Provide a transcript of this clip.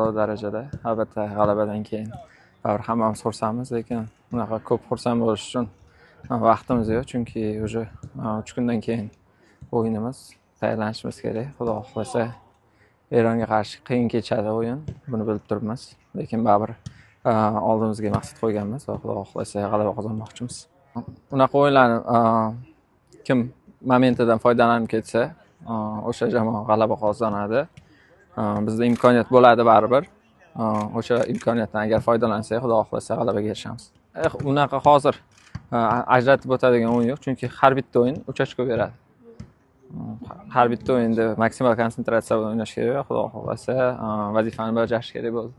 a'lo darajada. Albatta g'alabadan keyin baribir hammamiz xursandmiz, lekin bunaqa ko'p xursand bo'lish uchun vaqtimiz yo'q, chunki уже 3 kundan keyin o'yinimiz, tayyorlanishimiz kerak. Xudo xohlasa Eronga qarshi qiyin kechadi o'yin, buni bilib turibmiz, lekin baribir oldimizga maqsad qo'yganmiz va Xudo xohlasa g'alaba qozonmoqchimiz. Unaqa o'yinlarni kim momentidan foydalanib ketsa, o'sha jamoa g'alaba qozonadi. Bizda imkoniyat bo'ladi baribir. O'sha imkoniyatdan agar foydalansak, Xudo xohlasa g'alabaga erishamiz. Unaqa hozir ajratib o'tadigan o'yin yo'q, chunki har bitta o'yin 3 ochko beradi. Har bitta o'yinda maksimal konsentratsiya bilan o'ynash kerak va Xudo xohlasa vazifani bajarish kerak bo'ldi.